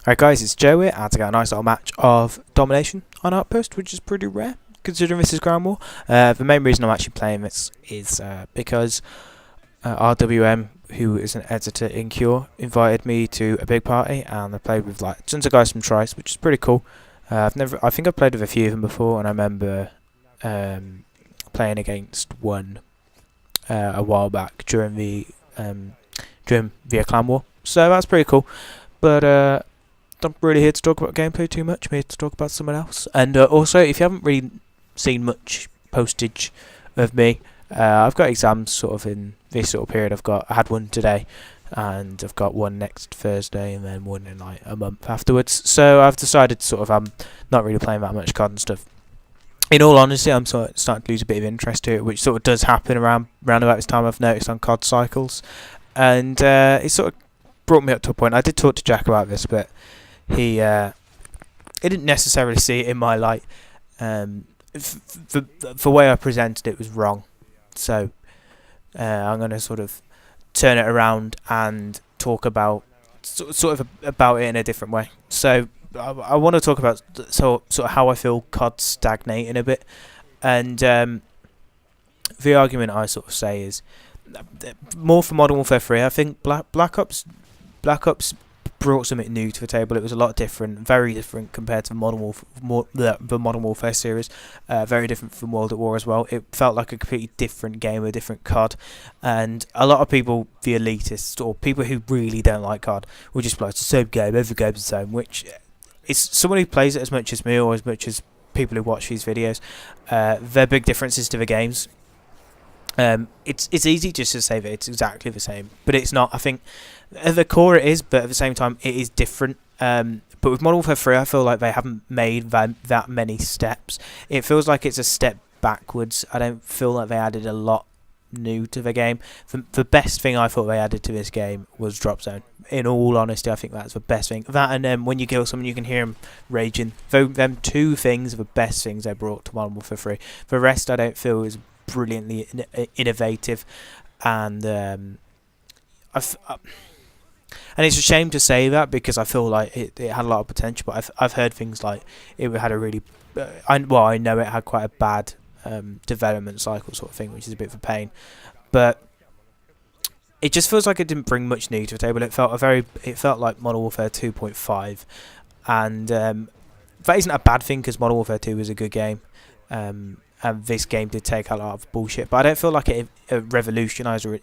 Alright guys, it's Joe here, and I got a nice little match of Domination on Outpost, which is pretty rare, considering this is Ground War. The main reason I'm actually playing this is because RWM, who is an editor in Cure, invited me to a big party, and I played with like tons of guys from Trice, which is pretty cool. I think I've played with a few of them before, and I remember playing against one a while back during the clan war, so that's pretty cool. But not really here to talk about gameplay too much. I'm here to talk about someone else. And also, if you haven't really seen much postage of me, I've got exams sort of in this sort of period. I had one today, and I've got one next Thursday, and then one in like a month afterwards. So I've decided I'm not really playing that much COD and stuff. In all honesty, I'm sort of starting to lose a bit of interest to it, which sort of does happen around about this time. I've noticed on COD cycles, and it sort of brought me up to a point. I did talk to Jack about this, but he didn't necessarily see it in my light. The way I presented it was wrong, so I'm going to sort of turn it around and talk about about it in a different way. So I want to talk about sort of how I feel COD's stagnating a bit, and the argument I sort of say is more for Modern Warfare 3. I think Black Ops brought something new to the table. It was a lot different, very different compared to the Modern Warfare series. Very different from World at War as well. It felt like a completely different game, a different COD. And a lot of people, the elitists or people who really don't like COD, will just be like, it's the same game, every game's the same. Which is someone who plays it as much as me or as much as people who watch these videos. There are big differences to the games. It's easy just to say that it's exactly the same, but it's not. I think at the core it is, but at the same time it is different. But with Modern Warfare 3, I feel like they haven't made that many steps. It feels like it's a step backwards. I don't feel like they added a lot new to the game. The best thing I thought they added to this game was Drop Zone. In all honesty, I think that's the best thing. That, and then when you kill someone, you can hear them raging. Them two things are the best things they brought to Modern Warfare 3. The rest I don't feel is brilliantly innovative, and and it's a shame to say that because I feel like it had a lot of potential, but I've heard things like it had a really I know it had quite a bad development cycle sort of thing, which is a bit of a pain, but it just feels like it didn't bring much new to the table. It felt like Modern Warfare 2.5, and that isn't a bad thing because Modern Warfare 2 was a good game. And this game did take a lot of bullshit, but I don't feel like it revolutionised or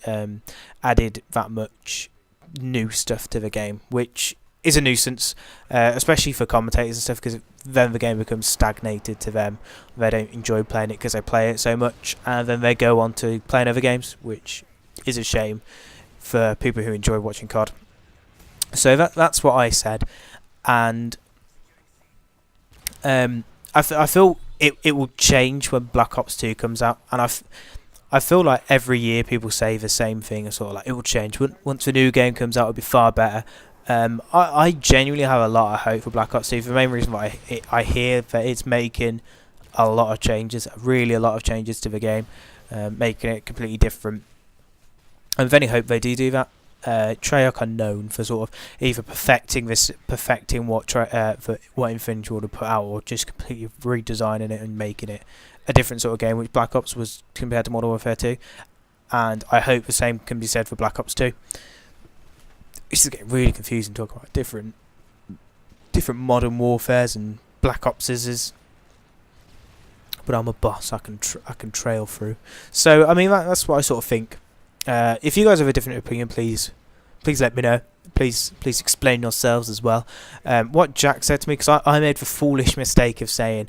added that much new stuff to the game, which is a nuisance, especially for commentators and stuff, because then the game becomes stagnated to them. They don't enjoy playing it because they play it so much, and then they go on to playing other games, which is a shame for people who enjoy watching COD. So that's what I said, and I feel it will change when Black Ops 2 comes out, and I feel like every year people say the same thing, sort of like it will change once the new game comes out. It'll be far better. I genuinely have a lot of hope for Black Ops 2. The main reason why I hear that it's making a lot of changes, really a lot of changes to the game, making it completely different. And with any hope they do that. Treyarch are known for sort of either perfecting what Infinity would have put out, or just completely redesigning it and making it a different sort of game, which Black Ops was compared to Modern Warfare 2. And I hope the same can be said for Black Ops 2. This is getting really confusing talking about different Modern Warfares and Black Opses. But I'm a boss. I can trail through. So I mean that's what I sort of think. If you guys have a different opinion, please let me know. Please explain yourselves as well. What Jack said to me, because I made the foolish mistake of saying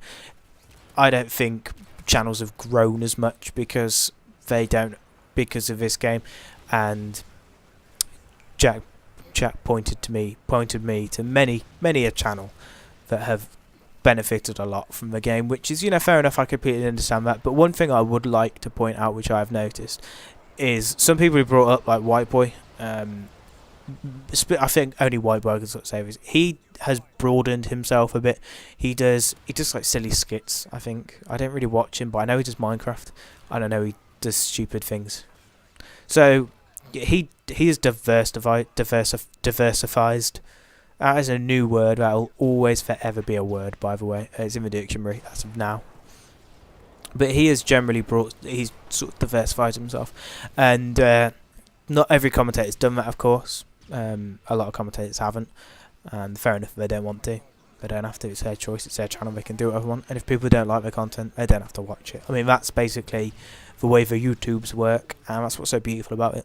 I don't think channels have grown as much because of this game, and Jack pointed me to many a channel that have benefited a lot from the game, which is fair enough. I completely understand that. But one thing I would like to point out, which I've noticed, is some people who brought up like White Boy. I think only White Boy can sort of say this. He has broadened himself a bit. He does like silly skits. I think I don't really watch him, but I know he does Minecraft. I don't know, he does stupid things. So he is diversified That is a new word that will always forever be a word, by the way. It's in the dictionary as of now. But he has generally he's sort of diversified himself. And not every commentator's done that, of course. A lot of commentators haven't. And fair enough, they don't want to. They don't have to. It's their choice. It's their channel. They can do whatever they want. And if people don't like their content, they don't have to watch it. I mean, that's basically the way the YouTubes work, and that's what's so beautiful about it.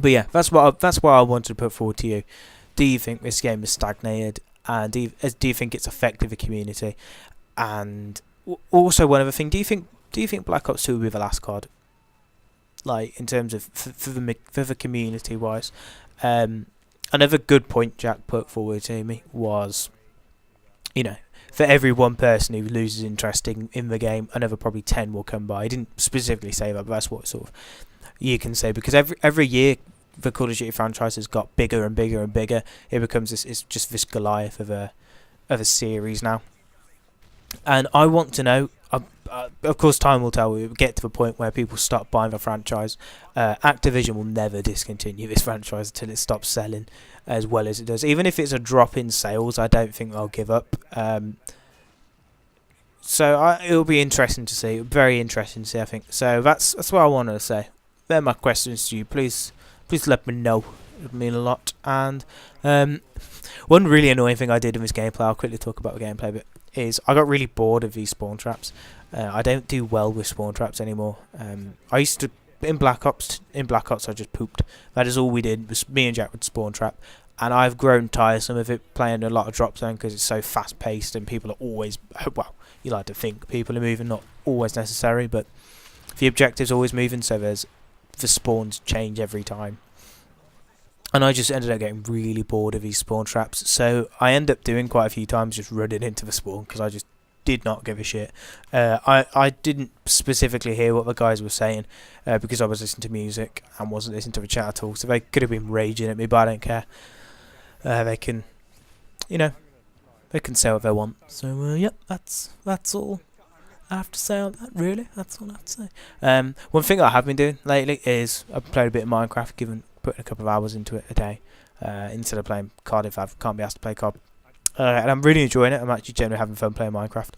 But yeah, that's what I wanted to put forward to you. Do you think this game is stagnated? And do you think it's affected the community? And also, one other thing, do you think Black Ops 2 will be the last COD? Like, in terms of for the community wise, another good point Jack put forward to me was, you know, for every one person who loses interest in the game, another probably 10 will come by. He didn't specifically say that, but that's what sort of you can say, because every year the Call of Duty franchise has got bigger and bigger and bigger. It becomes it's just this Goliath of a series now. And I want to know, of course time will tell, we will get to the point where people stop buying the franchise. Activision will never discontinue this franchise until it stops selling as well as it does. Even if it's a drop in sales, I don't think they'll give up. So it'll be interesting to see, very interesting to see, I think. So that's what I wanted to say. They're my questions to you. Please let me know. It would mean a lot. And one really annoying thing I did in this gameplay, I'll quickly talk about the gameplay bit, is I got really bored of these spawn traps. I don't do well with spawn traps anymore. I used to in Black Ops I just pooped. That is all we did, was me and Jack would spawn trap, and I've grown tiresome of it, playing a lot of drop zone because it's so fast paced and people are always, well, you like to think people are moving, not always necessary, but the objective's always moving, so the spawns change every time. And I just ended up getting really bored of these spawn traps, so I end up doing quite a few times just running into the spawn because I just did not give a shit. I didn't specifically hear what the guys were saying because I was listening to music and wasn't listening to the chat at all, so they could have been raging at me, but I don't care. They can, they can say what they want. So yep, that's all I have to say on that, really. That's all I have to say. One thing I have been doing lately is I've played a bit of Minecraft, putting a couple of hours into it a day, instead of playing COD if I can't be asked to play COD. And I'm really enjoying it. I'm actually generally having fun playing Minecraft.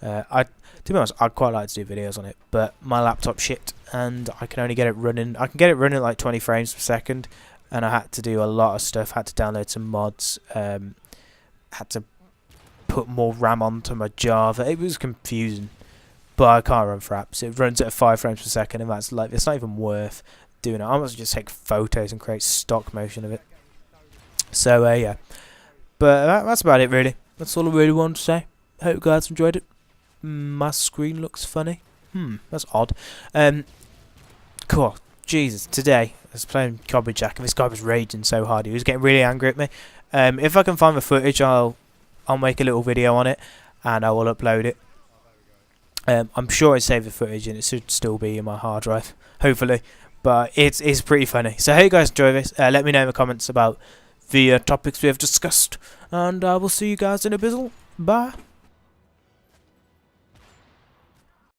To be honest, I'd quite like to do videos on it, but my laptop's shit, and I can only get it running. I can get it running at like 20 frames per second, and I had to do a lot of stuff. Had to download some mods. Had to put more RAM onto my Java. It was confusing, but I can't run Fraps. It runs at 5 frames per second, and that's like, it's not even worth doing it. I must just take photos and create stock motion of it. So yeah. But that's about it, really. That's all I really wanted to say. Hope you guys enjoyed it. My screen looks funny. That's odd. Cool. Jesus, today I was playing Cobby Jack and this guy was raging so hard. He was getting really angry at me. If I can find the footage, I'll make a little video on it and I will upload it. I'm sure I saved the footage and it should still be in my hard drive, hopefully. But it's pretty funny. So I hope you guys enjoy this. Let me know in the comments about the topics we have discussed, and I will see you guys in a bit. Bye.